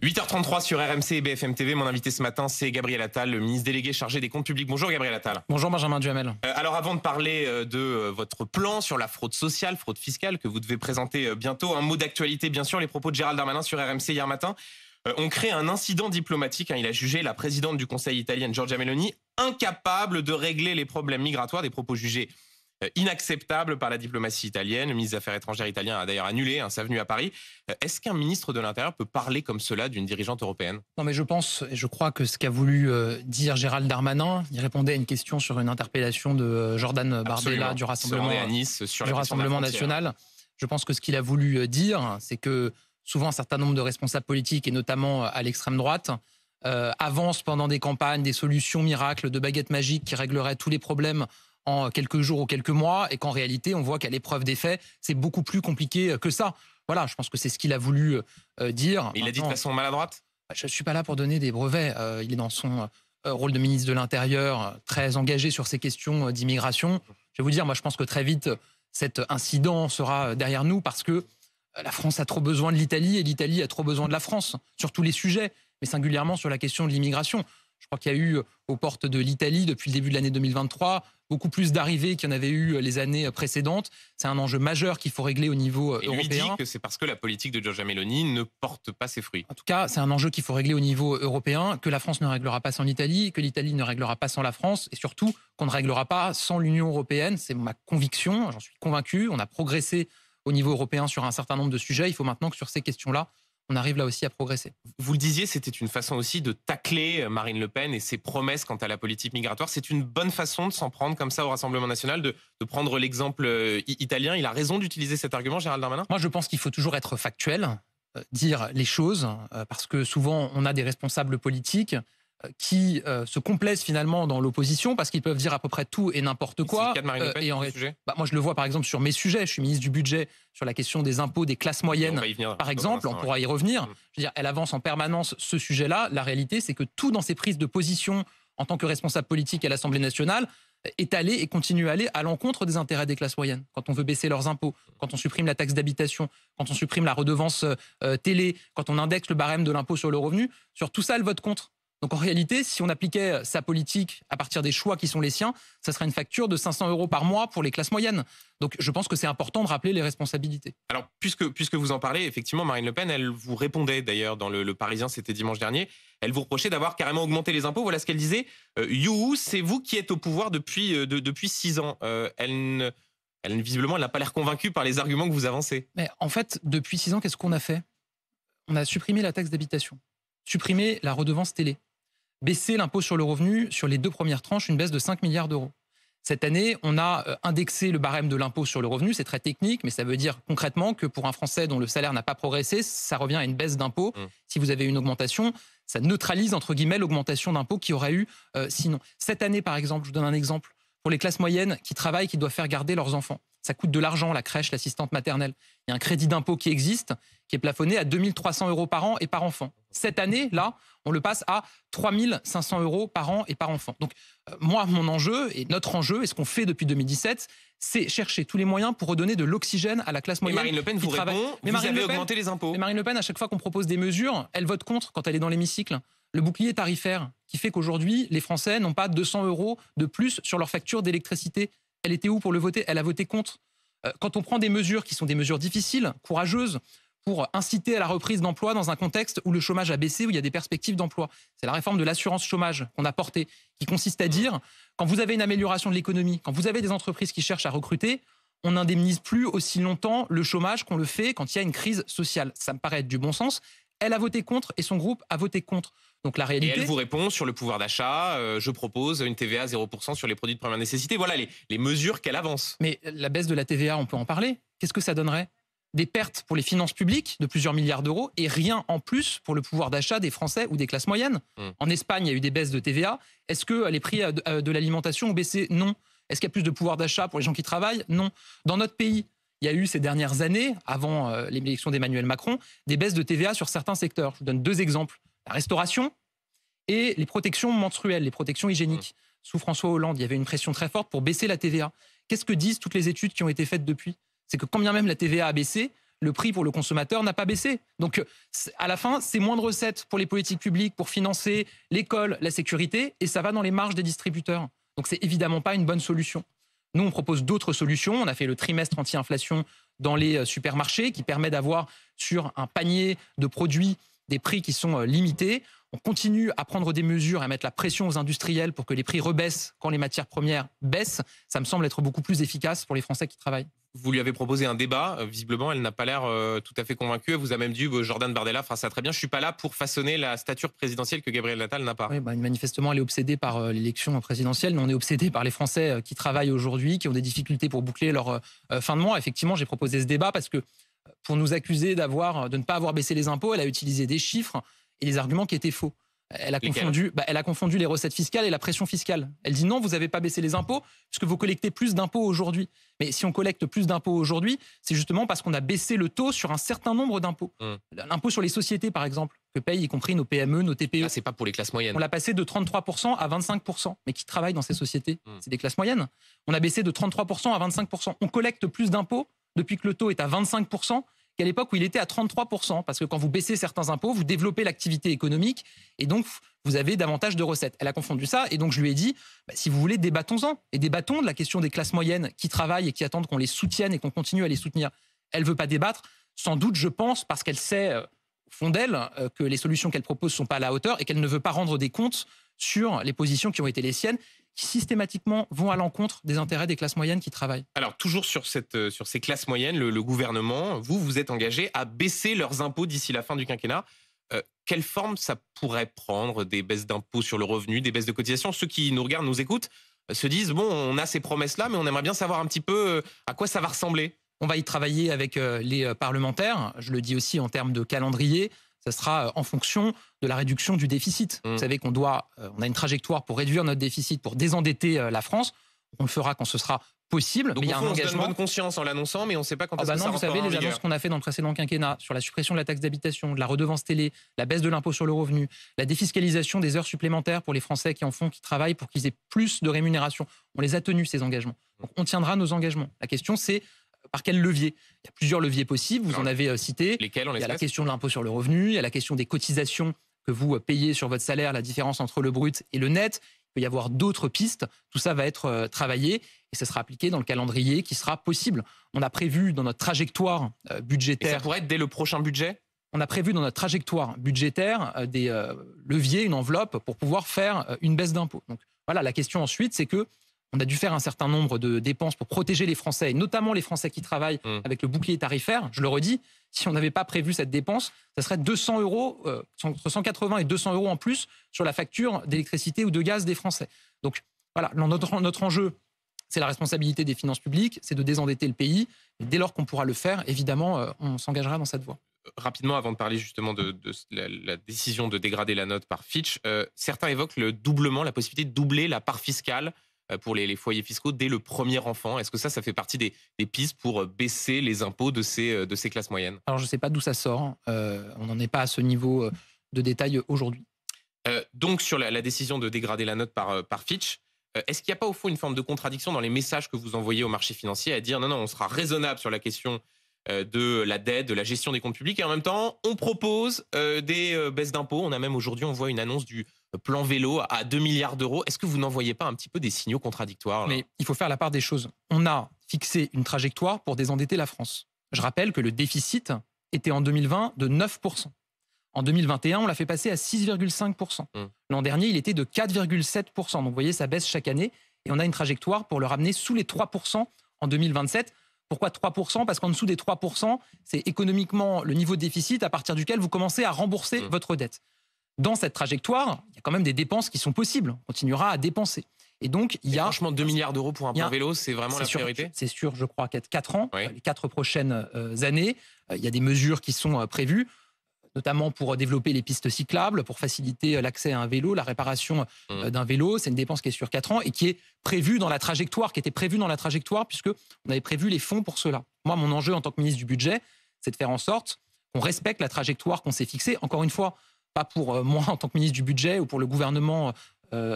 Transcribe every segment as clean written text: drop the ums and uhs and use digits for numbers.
8h33 sur RMC et BFM TV. Mon invité ce matin, c'est Gabriel Attal, le ministre délégué chargé des comptes publics. Bonjour Gabriel Attal. Bonjour Benjamin Duhamel. Alors avant de parler de votre plan sur la fraude sociale, fraude fiscale que vous devez présenter bientôt, un mot d'actualité bien sûr, les propos de Gérald Darmanin sur RMC hier matin. On crée un incident diplomatique. Il a jugé la présidente du Conseil italienne, Giorgia Meloni, incapable de régler les problèmes migratoires, des propos jugés inacceptable par la diplomatie italienne. Le ministre des Affaires étrangères italien a d'ailleurs annulé sa venue à Paris. Est-ce qu'un ministre de l'Intérieur peut parler comme cela d'une dirigeante européenne? Non mais je pense et je crois que ce qu'a voulu dire Gérald Darmanin, il répondait à une question sur une interpellation de Jordan Bardella du Rassemblement, à Nice, sur du Rassemblement national. Je pense que ce qu'il a voulu dire, c'est que souvent un certain nombre de responsables politiques, et notamment à l'extrême droite, avancent pendant des campagnes des solutions miracles de baguettes magiques qui régleraient tous les problèmes en quelques jours ou quelques mois, et qu'en réalité, on voit qu'à l'épreuve des faits, c'est beaucoup plus compliqué que ça. Voilà, je pense que c'est ce qu'il a voulu dire. Mais il l'a dit de façon maladroite? Je ne suis pas là pour donner des brevets. Il est dans son rôle de ministre de l'Intérieur, très engagé sur ces questions d'immigration. Je vais vous dire, moi, je pense que très vite, cet incident sera derrière nous parce que la France a trop besoin de l'Italie et l'Italie a trop besoin de la France, sur tous les sujets, mais singulièrement sur la question de l'immigration. Je crois qu'il y a eu aux portes de l'Italie, depuis le début de l'année 2023, beaucoup plus d'arrivées qu'il y en avait eu les années précédentes. C'est un enjeu majeur qu'il faut régler au niveau européen. Et lui dit que c'est parce que la politique de Giorgia Meloni ne porte pas ses fruits. En tout cas, c'est un enjeu qu'il faut régler au niveau européen, que la France ne réglera pas sans l'Italie, que l'Italie ne réglera pas sans la France, et surtout qu'on ne réglera pas sans l'Union européenne. C'est ma conviction, j'en suis convaincu. On a progressé au niveau européen sur un certain nombre de sujets. Il faut maintenant que sur ces questions-là, on arrive là aussi à progresser. Vous le disiez, c'était une façon aussi de tacler Marine Le Pen et ses promesses quant à la politique migratoire. C'est une bonne façon de s'en prendre comme ça au Rassemblement national, de prendre l'exemple italien. Il a raison d'utiliser cet argument, Gérald Darmanin? Moi, je pense qu'il faut toujours être factuel, dire les choses, parce que souvent, on a des responsables politiques qui se complaisent finalement dans l'opposition parce qu'ils peuvent dire à peu près tout et n'importe quoi. C'est le cas de Marine Le Pen, et en moi, je le vois par exemple sur mes sujets. Je suis ministre du budget sur la question des impôts des classes moyennes, par exemple. On pourra y revenir. Je veux dire, elle avance en permanence ce sujet-là. La réalité, c'est que tout dans ses prises de position en tant que responsable politique à l'Assemblée nationale est allé et continue à aller à l'encontre des intérêts des classes moyennes. Quand on veut baisser leurs impôts, quand on supprime la taxe d'habitation, quand on supprime la redevance télé, quand on indexe le barème de l'impôt sur le revenu, sur tout ça, elle vote contre. Donc en réalité, si on appliquait sa politique à partir des choix qui sont les siens, ça serait une facture de 500 € par mois pour les classes moyennes. Donc je pense que c'est important de rappeler les responsabilités. Alors puisque vous en parlez, effectivement, Marine Le Pen, elle vous répondait d'ailleurs dans le Parisien, c'était dimanche dernier. Elle vous reprochait d'avoir carrément augmenté les impôts. Voilà ce qu'elle disait. Youhou, c'est vous qui êtes au pouvoir depuis 6 ans. Visiblement, elle n'a pas l'air convaincue par les arguments que vous avancez. Mais en fait, depuis 6 ans, qu'est-ce qu'on a fait? On a supprimé la taxe d'habitation, supprimé la redevance télé, baisser l'impôt sur le revenu sur les 2 premières tranches, une baisse de 5 milliards d'euros. Cette année, on a indexé le barème de l'impôt sur le revenu. C'est très technique, mais ça veut dire concrètement que pour un Français dont le salaire n'a pas progressé, ça revient à une baisse d'impôt. Si vous avez une augmentation, ça neutralise, entre guillemets, l'augmentation d'impôt qu'il y aurait eu sinon. Cette année, par exemple, je vous donne un exemple, pour les classes moyennes qui travaillent, qui doivent faire garder leurs enfants. Ça coûte de l'argent, la crèche, l'assistante maternelle. Il y a un crédit d'impôt qui existe, qui est plafonné à 2 300 € par an et par enfant. Cette année, là, on le passe à 3 500 € par an et par enfant. Donc, moi, mon enjeu et notre enjeu, et ce qu'on fait depuis 2017, c'est chercher tous les moyens pour redonner de l'oxygène à la classe moyenne. Et Marine Le Pen vous répond, vous avez augmenté les impôts. Mais Marine Le Pen, à chaque fois qu'on propose des mesures, elle vote contre quand elle est dans l'hémicycle. Le bouclier tarifaire qui fait qu'aujourd'hui, les Français n'ont pas 200 € de plus sur leur facture d'électricité. Elle était où pour le voter? Elle a voté contre. Quand on prend des mesures qui sont des mesures difficiles, courageuses, pour inciter à la reprise d'emploi dans un contexte où le chômage a baissé, où il y a des perspectives d'emploi. C'est la réforme de l'assurance chômage qu'on a portée, qui consiste à dire, quand vous avez une amélioration de l'économie, quand vous avez des entreprises qui cherchent à recruter, on n'indemnise plus aussi longtemps le chômage qu'on le fait quand il y a une crise sociale. Ça me paraît être du bon sens. Elle a voté contre et son groupe a voté contre. Donc la réalité... Et elle vous répond sur le pouvoir d'achat, je propose une TVA à 0% sur les produits de première nécessité. Voilà les mesures qu'elle avance. Mais la baisse de la TVA, on peut en parler. Qu'est-ce que ça donnerait? Des pertes pour les finances publiques de plusieurs milliards d'euros et rien en plus pour le pouvoir d'achat des Français ou des classes moyennes. En Espagne, il y a eu des baisses de TVA. Est-ce que les prix de l'alimentation ont baissé? Non. Est-ce qu'il y a plus de pouvoir d'achat pour les gens qui travaillent? Non. Dans notre pays, il y a eu ces dernières années, avant l'élection d'Emmanuel Macron, des baisses de TVA sur certains secteurs. Je vous donne 2 exemples. La restauration et les protections menstruelles, les protections hygiéniques. Sous François Hollande, il y avait une pression très forte pour baisser la TVA. Qu'est-ce que disent toutes les études qui ont été faites depuis? C'est que quand bien même la TVA a baissé, le prix pour le consommateur n'a pas baissé. Donc, à la fin, c'est moins de recettes pour les politiques publiques, pour financer l'école, la sécurité, et ça va dans les marges des distributeurs. Donc, c'est évidemment pas une bonne solution. Nous, on propose d'autres solutions. On a fait le trimestre anti-inflation dans les supermarchés qui permet d'avoir sur un panier de produits des prix qui sont limités. On continue à prendre des mesures, à mettre la pression aux industriels pour que les prix rebaissent quand les matières premières baissent. Ça me semble être beaucoup plus efficace pour les Français qui travaillent. Vous lui avez proposé un débat. Visiblement, elle n'a pas l'air tout à fait convaincue. Elle vous a même dit Jordan Bardella fera ça très bien. Je ne suis pas là pour façonner la stature présidentielle que Gabriel Attal n'a pas. Oui, manifestement, elle est obsédée par l'élection présidentielle. Nous, on est obsédés par les Français qui travaillent aujourd'hui, qui ont des difficultés pour boucler leur fin de mois. Effectivement, j'ai proposé ce débat parce que pour nous accuser de ne pas avoir baissé les impôts, elle a utilisé des chiffres et des arguments qui étaient faux. Elle a confondu les recettes fiscales et la pression fiscale. Elle dit non, vous n'avez pas baissé les impôts puisque vous collectez plus d'impôts aujourd'hui. Mais si on collecte plus d'impôts aujourd'hui, c'est justement parce qu'on a baissé le taux sur un certain nombre d'impôts. L'impôt sur les sociétés, par exemple, que payent y compris nos PME, nos TPE. Là, c'est pas pour les classes moyennes. On l'a passé de 33% à 25%. Mais qui travaillent dans ces sociétés? C'est des classes moyennes. On a baissé de 33% à 25%. On collecte plus d'impôts depuis que le taux est à 25%. Qu'à l'époque où il était à 33%, parce que quand vous baissez certains impôts, vous développez l'activité économique et donc vous avez davantage de recettes. Elle a confondu ça et donc je lui ai dit, si vous voulez, débattons-en et débattons de la question des classes moyennes qui travaillent et qui attendent qu'on les soutienne et qu'on continue à les soutenir. Elle veut pas débattre, sans doute, je pense, parce qu'elle sait au fond d'elle que les solutions qu'elle propose sont pas à la hauteur et qu'elle ne veut pas rendre des comptes sur les positions qui ont été les siennes, qui systématiquement vont à l'encontre des intérêts des classes moyennes qui travaillent. Alors, toujours sur ces classes moyennes, le gouvernement, vous êtes engagé à baisser leurs impôts d'ici la fin du quinquennat. Quelle forme ça pourrait prendre? Des baisses d'impôts sur le revenu, des baisses de cotisations? Ceux qui nous regardent, nous écoutent, se disent, bon, on a ces promesses-là, mais on aimerait bien savoir un petit peu à quoi ça va ressembler. On va y travailler avec les parlementaires. Je le dis aussi en termes de calendrier. Ça sera en fonction de la réduction du déficit. Vous savez qu'on on a une trajectoire pour réduire notre déficit, pour désendetter la France. On le fera quand ce sera possible. Donc, mais il y a un engagement. On se donne bonne conscience en l'annonçant, mais on ne sait pas quand est-ce que ça non, vous savez, les vigueur. annonces qu'on a fait dans le précédent quinquennat sur la suppression de la taxe d'habitation, de la redevance télé, la baisse de l'impôt sur le revenu, la défiscalisation des heures supplémentaires pour les Français qui travaillent pour qu'ils aient plus de rémunération. On les a tenus, ces engagements. Donc, on tiendra nos engagements. La question, c'est par quel levier? Il y a plusieurs leviers possibles, vous en avez cité. Lesquels, il y a la question de l'impôt sur le revenu, il y a la question des cotisations que vous payez sur votre salaire, la différence entre le brut et le net. Il peut y avoir d'autres pistes. Tout ça va être travaillé et ça sera appliqué dans le calendrier qui sera possible. On a prévu dans notre trajectoire budgétaire... Et ça pourrait être dès le prochain budget? On a prévu dans notre trajectoire budgétaire des leviers, une enveloppe pour pouvoir faire une baisse d'impôts. Donc voilà, la question ensuite, c'est que on a dû faire un certain nombre de dépenses pour protéger les Français, et notamment les Français qui travaillent avec le bouclier tarifaire. Je le redis, si on n'avait pas prévu cette dépense, ça serait 200 euros, entre 180 et 200 euros en plus sur la facture d'électricité ou de gaz des Français. Donc voilà, notre enjeu, c'est la responsabilité des finances publiques, c'est de désendetter le pays. Et dès lors qu'on pourra le faire, évidemment, on s'engagera dans cette voie. Rapidement, avant de parler justement de la décision de dégrader la note par Fitch, certains évoquent le doublement, la possibilité de doubler la part fiscale pour les foyers fiscaux dès le premier enfant. Est-ce que ça fait partie des pistes pour baisser les impôts de ces classes moyennes? Alors, je ne sais pas d'où ça sort. On n'en est pas à ce niveau de détail aujourd'hui. Donc, sur la décision de dégrader la note par Fitch, est-ce qu'il n'y a pas au fond une forme de contradiction dans les messages que vous envoyez au marché financier à dire non, on sera raisonnable sur la question de la dette, de la gestion des comptes publics, et en même temps, on propose des baisses d'impôts. On a même aujourd'hui, on voit une annonce du plan vélo à 2 milliards d'euros. Est-ce que vous n'en voyez pas un petit peu des signaux contradictoires là? Mais il faut faire la part des choses. On a fixé une trajectoire pour désendetter la France. Je rappelle que le déficit était en 2020 de 9%. En 2021, on l'a fait passer à 6,5%. L'an dernier, il était de 4,7%. Donc vous voyez, ça baisse chaque année. Et on a une trajectoire pour le ramener sous les 3% en 2027. Pourquoi 3%? Parce qu'en dessous des 3%, c'est économiquement le niveau de déficit à partir duquel vous commencez à rembourser votre dette. Dans cette trajectoire, il y a quand même des dépenses qui sont possibles. On continuera à dépenser. Et donc, il y a... Franchement, 2 milliards d'euros pour un plan vélo, c'est vraiment la priorité? C'est sûr, je crois, 4 ans, les 4 prochaines années. Il y a des mesures qui sont prévues, notamment pour développer les pistes cyclables, pour faciliter l'accès à un vélo, la réparation d'un vélo. C'est une dépense qui est sur 4 ans et qui est prévue dans la trajectoire, puisqu'on avait prévu les fonds pour cela. Moi, mon enjeu en tant que ministre du Budget, c'est de faire en sorte qu'on respecte la trajectoire qu'on s'est fixée. Encore une fois, pas pour moi en tant que ministre du Budget ou pour le gouvernement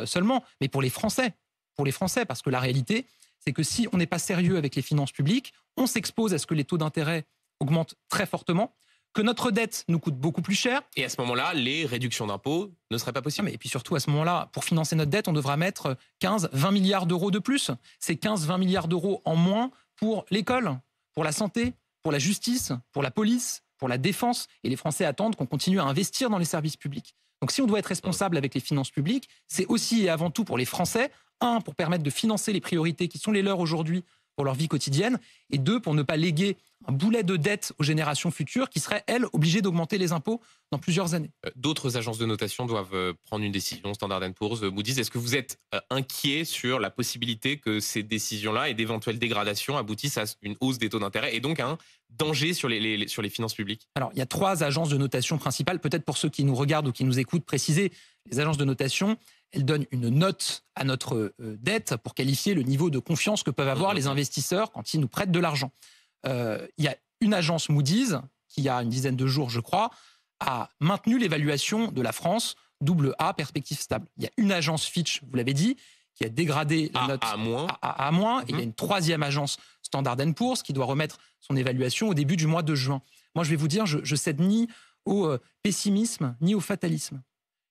seulement, mais pour les Français. Pour les Français, parce que la réalité, c'est que si on n'est pas sérieux avec les finances publiques, on s'expose à ce que les taux d'intérêt augmente très fortement, que notre dette nous coûte beaucoup plus cher. Et à ce moment-là, les réductions d'impôts ne seraient pas possibles. Et puis surtout, à ce moment-là, pour financer notre dette, on devra mettre 15-20 milliards d'euros de plus. C'est 15-20 milliards d'euros en moins pour l'école, pour la santé, pour la justice, pour la police, pour la défense. Et les Français attendent qu'on continue à investir dans les services publics. Donc si on doit être responsable avec les finances publiques, c'est aussi et avant tout pour les Français, un, pour permettre de financer les priorités qui sont les leurs aujourd'hui pour leur vie quotidienne, et deux, pour ne pas léguer un boulet de dette aux générations futures qui seraient, elles, obligées d'augmenter les impôts dans plusieurs années. D'autres agences de notation doivent prendre une décision, Standard & Poor's, Moody's. Est-ce que vous êtes inquiet sur la possibilité que ces décisions-là et d'éventuelles dégradations aboutissent à une hausse des taux d'intérêt et donc à un danger sur les finances publiques? Alors, il y a 3 agences de notation principales. Peut-être pour ceux qui nous regardent ou qui nous écoutent, préciser, les agences de notation, elles donnent une note à notre dette pour qualifier le niveau de confiance que peuvent avoir les investisseurs quand ils nous prêtent de l'argent. Il y a une agence Moody's qui, il y a une dizaine de jours, je crois, a maintenu l'évaluation de la France AA, perspective stable. Il y a une agence Fitch, vous l'avez dit, qui a dégradé la note à moins. Et il y a une 3e agence, Standard & Poor's, qui doit remettre son évaluation au début du mois de juin. Moi, je vais vous dire, je cède ni au pessimisme, ni au fatalisme.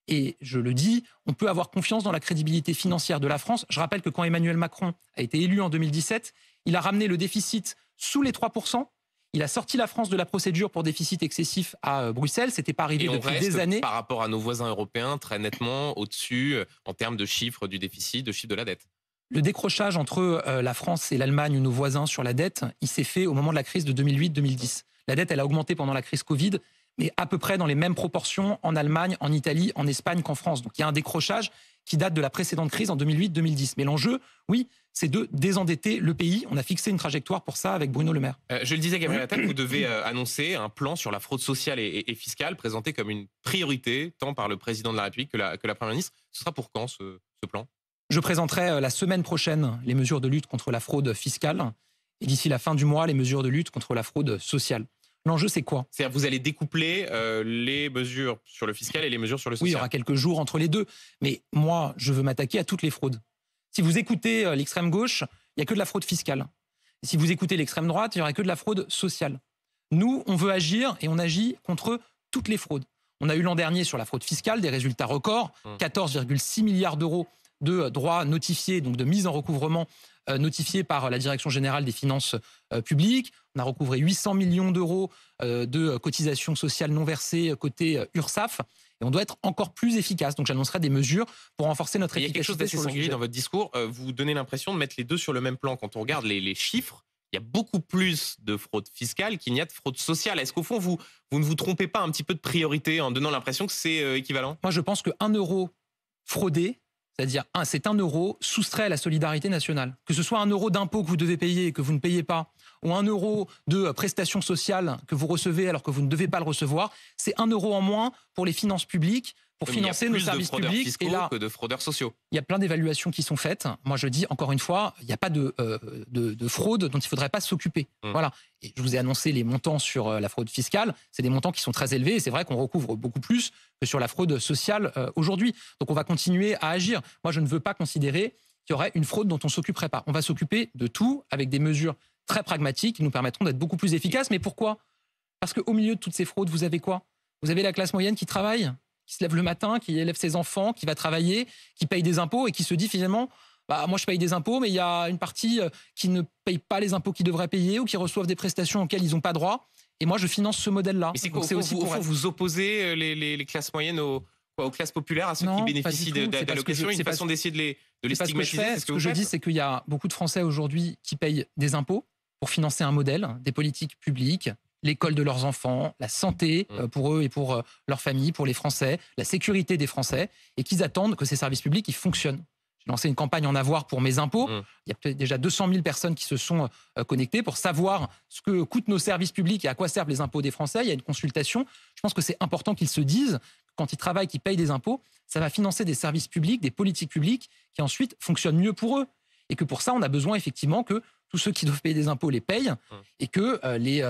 Et je le dis, on peut avoir confiance dans la crédibilité financière de la France. Je rappelle que quand Emmanuel Macron a été élu en 2017, il a ramené le déficit sous les 3%. Il a sorti la France de la procédure pour déficit excessif à Bruxelles. C'était pas arrivé depuis des années. Par rapport à nos voisins européens, très nettement au-dessus en termes de chiffres du déficit, de chiffres de la dette. Le décrochage entre la France et l'Allemagne ou nos voisins sur la dette, il s'est fait au moment de la crise de 2008-2010. La dette, elle a augmenté pendant la crise Covid, mais à peu près dans les mêmes proportions en Allemagne, en Italie, en Espagne qu'en France. Donc il y a un décrochage qui date de la précédente crise en 2008-2010. Mais l'enjeu, oui, c'est de désendetter le pays. On a fixé une trajectoire pour ça avec Bruno Le Maire. Je le disais, Gabriel Attal, vous devez annoncer un plan sur la fraude sociale et fiscale présenté comme une priorité, tant par le président de la République que la Première ministre. Ce sera pour quand ce plan? Je présenterai la semaine prochaine les mesures de lutte contre la fraude fiscale et d'ici la fin du mois, les mesures de lutte contre la fraude sociale. L'enjeu, c'est quoi? C'est-à-dire vous allez découpler les mesures sur le fiscal et les mesures sur le social. Oui, il y aura quelques jours entre les deux. Mais moi, je veux m'attaquer à toutes les fraudes. Si vous écoutez l'extrême gauche, il n'y a que de la fraude fiscale. Et si vous écoutez l'extrême droite, il n'y aura que de la fraude sociale. Nous, on veut agir et on agit contre toutes les fraudes. On a eu l'an dernier sur la fraude fiscale des résultats records, 14,6 milliards d'euros de droits notifiés, donc de mise en recouvrement notifiés par la Direction générale des finances publiques. On a recouvré 800 millions d'euros de cotisations sociales non versées côté URSSAF. Et on doit être encore plus efficace. Donc j'annoncerai des mesures pour renforcer notre efficacité. Il y a quelque chose d'assez singulier dans votre discours. Vous donnez l'impression de mettre les deux sur le même plan. Quand on regarde les chiffres, il y a beaucoup plus de fraude fiscale qu'il n'y a de fraude sociale. Est-ce qu'au fond, vous ne vous trompez pas un petit peu de priorité en donnant l'impression que c'est équivalent? Moi, je pense qu'un euro fraudé, c'est-à-dire c'est un euro soustrait à la solidarité nationale. Que ce soit un euro d'impôt que vous devez payer et que vous ne payez pas, ou un euro de prestations sociales que vous recevez alors que vous ne devez pas le recevoir, c'est un euro en moins pour les finances publiques, pour financer nos services publics. Et là, que de fraudeurs sociaux. Il y a plein d'évaluations qui sont faites. Moi, je dis encore une fois, il n'y a pas de fraude dont il ne faudrait pas s'occuper. Voilà. Et je vous ai annoncé les montants sur la fraude fiscale. C'est des montants qui sont très élevés et c'est vrai qu'on recouvre beaucoup plus que sur la fraude sociale aujourd'hui. Donc, on va continuer à agir. Moi, je ne veux pas considérer qu'il y aurait une fraude dont on ne s'occuperait pas. On va s'occuper de tout avec des mesures très pragmatiques qui nous permettront d'être beaucoup plus efficaces. Mais pourquoi? Parce qu'au milieu de toutes ces fraudes, vous avez quoi? Vous avez la classe moyenne qui travaille, qui se lève le matin, qui élève ses enfants, qui va travailler, qui paye des impôts et qui se dit finalement, moi je paye des impôts, mais il y a une partie qui ne paye pas les impôts qu'ils devraient payer ou qui reçoivent des prestations auxquelles ils n'ont pas droit. Et moi je finance ce modèle-là. Mais c'est quoi, vous opposez les classes moyennes aux classes populaires, à ceux qui bénéficient d'allocations, une façon d'essayer de les stigmatiser? Ce que je dis, c'est qu'il y a beaucoup de Français aujourd'hui qui payent des impôts pour financer un modèle, des politiques publiques, l'école de leurs enfants, la santé pour eux et pour leurs familles, pour les Français, la sécurité des Français, et qu'ils attendent que ces services publics ils fonctionnent. J'ai lancé une campagne en avoir pour mes impôts. Il y a déjà 200 000 personnes qui se sont connectées pour savoir ce que coûtent nos services publics et à quoi servent les impôts des Français. Il y a une consultation. Je pense que c'est important qu'ils se disent que quand ils travaillent, qu'ils payent des impôts, ça va financer des services publics, des politiques publiques qui ensuite fonctionnent mieux pour eux. Et que pour ça, on a besoin effectivement que tous ceux qui doivent payer des impôts les payent et que les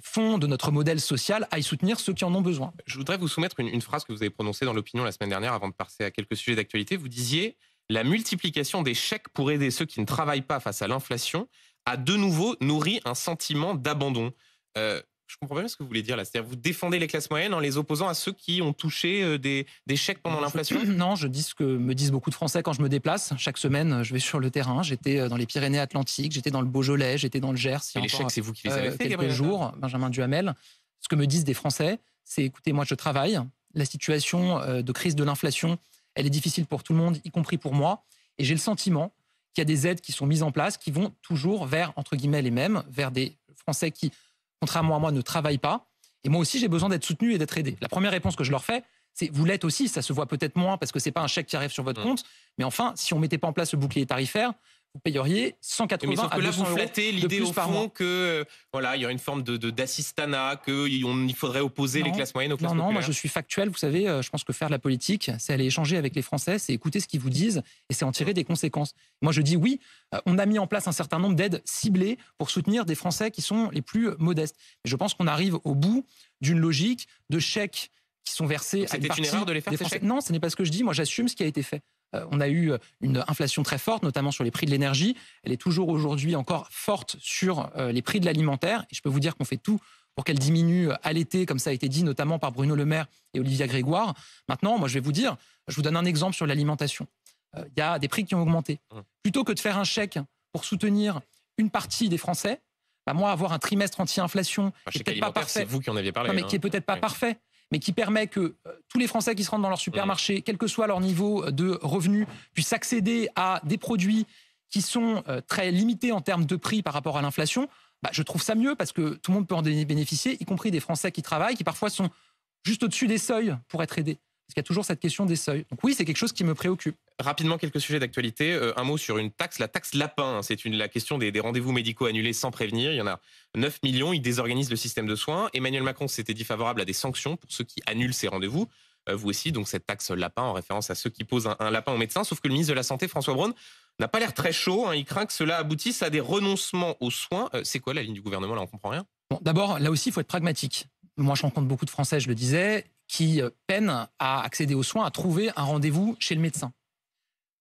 fonds de notre modèle social aillent soutenir ceux qui en ont besoin. Je voudrais vous soumettre une phrase que vous avez prononcée dans l'Opinion la semaine dernière avant de passer à quelques sujets d'actualité. Vous disiez « La multiplication des chèques pour aider ceux qui ne travaillent pas face à l'inflation a de nouveau nourri un sentiment d'abandon ». Je comprends pas bien ce que vous voulez dire là. C'est-à-dire vous défendez les classes moyennes en les opposant à ceux qui ont touché des chèques pendant l'inflation? Non, je dis ce que me disent beaucoup de Français quand je me déplace. Chaque semaine, je vais sur le terrain. J'étais dans les Pyrénées-Atlantiques, j'étais dans le Beaujolais, j'étais dans le Gers. Et les chèques, c'est vous qui les avez fait, quelques Gabriel jours, Benjamin Duhamel. Ce que me disent des Français, c'est écoutez, moi je travaille. La situation de crise de l'inflation, elle est difficile pour tout le monde, y compris pour moi. Et j'ai le sentiment qu'il y a des aides qui sont mises en place qui vont toujours vers, entre guillemets, les mêmes, vers des Français qui, contrairement à moi, ne travaillent pas. Et moi aussi, j'ai besoin d'être soutenu et d'être aidé. La première réponse que je leur fais, c'est vous l'êtes aussi. Ça se voit peut-être moins parce que c'est pas un chèque qui arrive sur votre compte. Mais enfin, si on mettait pas en place ce bouclier tarifaire, vous payeriez 180 mais sauf que à là, 200 vous flattez l'idée au fond que voilà, il y a une forme d'assistanat, qu'il faudrait opposer les classes moyennes aux classes populaires. Non, moi je suis factuel. Vous savez, je pense que faire de la politique, c'est aller échanger avec les Français, c'est écouter ce qu'ils vous disent et c'est en tirer des conséquences. Moi je dis oui, on a mis en place un certain nombre d'aides ciblées pour soutenir des Français qui sont les plus modestes. Mais je pense qu'on arrive au bout d'une logique de chèques qui sont versés à une partie une erreur de les faire, des Français. Non, ce n'est pas ce que je dis. Moi j'assume ce qui a été fait. On a eu une inflation très forte, notamment sur les prix de l'énergie. Elle est toujours aujourd'hui encore forte sur les prix de l'alimentaire. Et je peux vous dire qu'on fait tout pour qu'elle diminue à l'été, comme ça a été dit notamment par Bruno Le Maire et Olivia Grégoire. Maintenant, moi je vais vous dire, je vous donne un exemple sur l'alimentation. Il y a des prix qui ont augmenté. Plutôt que de faire un chèque pour soutenir une partie des Français, bah moi avoir un trimestre anti-inflation qui est peut-être pas parfait. C'est vous qui en aviez parlé. Non, mais qui est peut-être pas parfait, mais qui permet que tous les Français qui se rendent dans leur supermarché, quel que soit leur niveau de revenus, puissent accéder à des produits qui sont très limités en termes de prix par rapport à l'inflation. Bah, je trouve ça mieux parce que tout le monde peut en bénéficier, y compris des Français qui travaillent, qui parfois sont juste au-dessus des seuils pour être aidés. Parce qu'il y a toujours cette question des seuils. Donc oui, c'est quelque chose qui me préoccupe. Rapidement, quelques sujets d'actualité. Un mot sur une taxe, la taxe lapin. C'est la question des rendez-vous médicaux annulés sans prévenir. Il y en a 9 millions. Ils désorganisent le système de soins. Emmanuel Macron s'était dit favorable à des sanctions pour ceux qui annulent ces rendez-vous. Vous aussi, donc cette taxe lapin en référence à ceux qui posent un lapin aux médecins. Sauf que le ministre de la Santé, François Braun, n'a pas l'air très chaud. Il craint que cela aboutisse à des renoncements aux soins. C'est quoi la ligne du gouvernement là? On comprend rien. Bon, d'abord, là aussi, il faut être pragmatique. Moi, je rencontre beaucoup de Français, je le disais, qui peinent à accéder aux soins, à trouver un rendez-vous chez le médecin.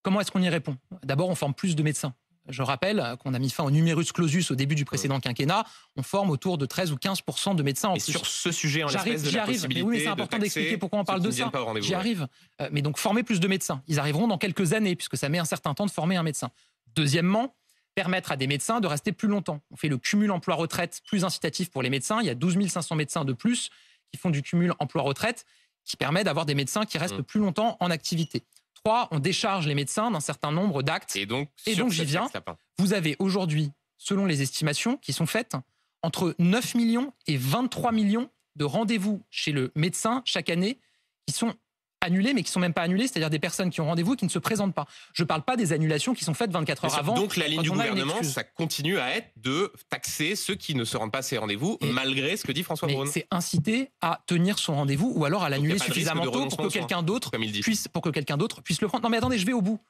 Comment est-ce qu'on y répond? D'abord, on forme plus de médecins. Je rappelle qu'on a mis fin au numerus clausus au début du précédent quinquennat. On forme autour de 13 ou 15% de médecins en plus. Sur ce sujet, en l'espèce de la possibilité, mais oui, c'est important d'expliquer pourquoi on parle de ça. J'y arrive. Mais donc, former plus de médecins. Ils arriveront dans quelques années, puisque ça met un certain temps de former un médecin. Deuxièmement, permettre à des médecins de rester plus longtemps. On fait le cumul emploi-retraite plus incitatif pour les médecins. Il y a 12 500 médecins de plus qui font du cumul emploi-retraite, qui permet d'avoir des médecins qui restent plus longtemps en activité. 3, on décharge les médecins d'un certain nombre d'actes. Et donc j'y viens. Vous avez aujourd'hui, selon les estimations qui sont faites, entre 9 millions et 23 millions de rendez-vous chez le médecin chaque année qui sont annulés, mais qui ne sont même pas annulés, c'est-à-dire des personnes qui ont rendez-vous et qui ne se présentent pas. Je ne parle pas des annulations qui sont faites 24 heures avant. Donc la ligne du gouvernement, ça continue à être de taxer ceux qui ne se rendent pas à ces rendez-vous, malgré ce que dit François Braun. C'est inciter à tenir son rendez-vous ou alors à l'annuler suffisamment tôt pour que quelqu'un d'autre puisse le prendre. Non mais attendez, je vais au bout.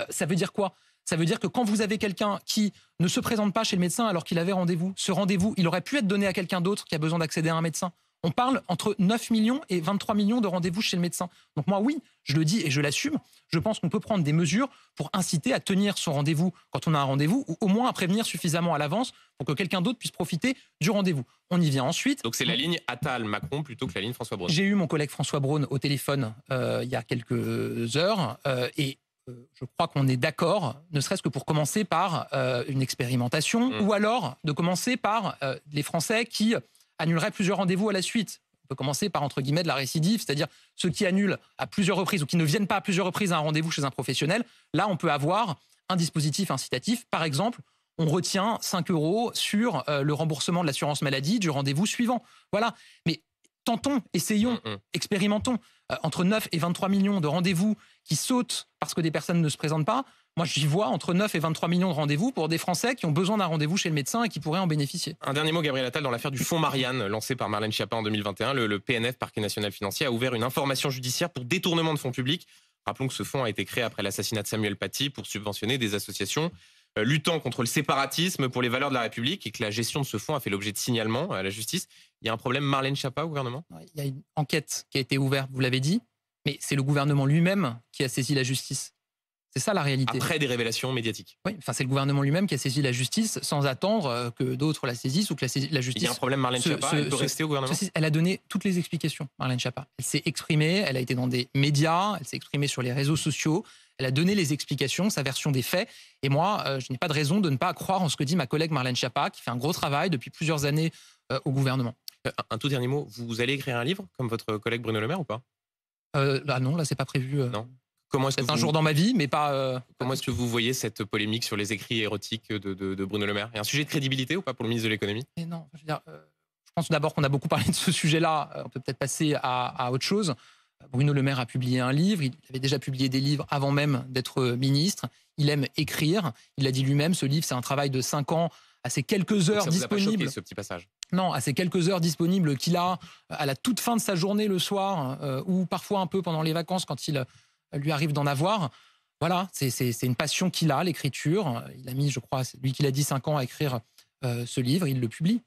Ça veut dire quoi? Ça veut dire que quand vous avez quelqu'un qui ne se présente pas chez le médecin alors qu'il avait rendez-vous, ce rendez-vous, il aurait pu être donné à quelqu'un d'autre qui a besoin d'accéder à un médecin. On parle entre 9 millions et 23 millions de rendez-vous chez le médecin. Donc moi, oui, je le dis et je l'assume. Je pense qu'on peut prendre des mesures pour inciter à tenir son rendez-vous quand on a un rendez-vous, ou au moins à prévenir suffisamment à l'avance pour que quelqu'un d'autre puisse profiter du rendez-vous. On y vient ensuite. Donc c'est la ligne Attal-Macron plutôt que la ligne François Braun. J'ai eu mon collègue François Braun au téléphone il y a quelques heures et je crois qu'on est d'accord, ne serait-ce que pour commencer par une expérimentation ou alors de commencer par les Français qui annulerait plusieurs rendez-vous à la suite. On peut commencer par, entre guillemets, de la récidive, c'est-à-dire ceux qui annulent à plusieurs reprises ou qui ne viennent pas à plusieurs reprises à un rendez-vous chez un professionnel. Là, on peut avoir un dispositif incitatif. Par exemple, on retient 5 € sur le remboursement de l'assurance maladie du rendez-vous suivant. Voilà. Mais tentons, essayons, expérimentons. Entre 9 et 23 millions de rendez-vous qui sautent parce que des personnes ne se présentent pas. Moi, j'y vois entre 9 et 23 millions de rendez-vous pour des Français qui ont besoin d'un rendez-vous chez le médecin et qui pourraient en bénéficier. Un dernier mot, Gabriel Attal, dans l'affaire du fonds Marianne, lancé par Marlène Schiappa en 2021. Le PNF, Parquet national financier, a ouvert une information judiciaire pour détournement de fonds publics. Rappelons que ce fonds a été créé après l'assassinat de Samuel Paty pour subventionner des associations luttant contre le séparatisme pour les valeurs de la République et que la gestion de ce fonds a fait l'objet de signalements à la justice. Il y a un problème Marlène Schiappa au gouvernement? Il y a une enquête qui a été ouverte, vous l'avez dit, mais c'est le gouvernement lui-même qui a saisi la justice. C'est ça la réalité. Après des révélations médiatiques. Oui, enfin, c'est le gouvernement lui-même qui a saisi la justice sans attendre que d'autres la saisissent ou que la justice... Il y a un problème, Marlène Schiappa, elle peut rester au gouvernement? Elle a donné toutes les explications, Marlène Schiappa. Elle s'est exprimée, elle a été dans des médias, elle s'est exprimée sur les réseaux sociaux, elle a donné les explications, sa version des faits. Et moi, je n'ai pas de raison de ne pas croire en ce que dit ma collègue Marlène Schiappa, qui fait un gros travail depuis plusieurs années au gouvernement. Un tout dernier mot, vous allez écrire un livre comme votre collègue Bruno Le Maire ou pas? Là non, là c'est pas prévu. Non. Comment est-ce que un jour dans ma vie, mais pas... Comment est-ce que vous voyez cette polémique sur les écrits érotiques de Bruno Le Maire? Il y a un sujet de crédibilité ou pas pour le ministre de l'économie? Mais non, je veux dire, je pense d'abord qu'on a beaucoup parlé de ce sujet-là. On peut peut-être passer à autre chose. Bruno Le Maire a publié un livre. Il avait déjà publié des livres avant même d'être ministre. Il aime écrire. Il l'a dit lui-même, ce livre, c'est un travail de 5 ans à ces quelques heures disponibles. Ça vous a pas choqué, ce petit passage? Non, à ces quelques heures disponibles qu'il a à la toute fin de sa journée le soir, ou parfois un peu pendant les vacances quand il lui arrive d'en avoir. Voilà, c'est une passion qu'il a, l'écriture. Il a mis, je crois, c'est lui qui l'a dit, 5 ans à écrire ce livre. Il le publie.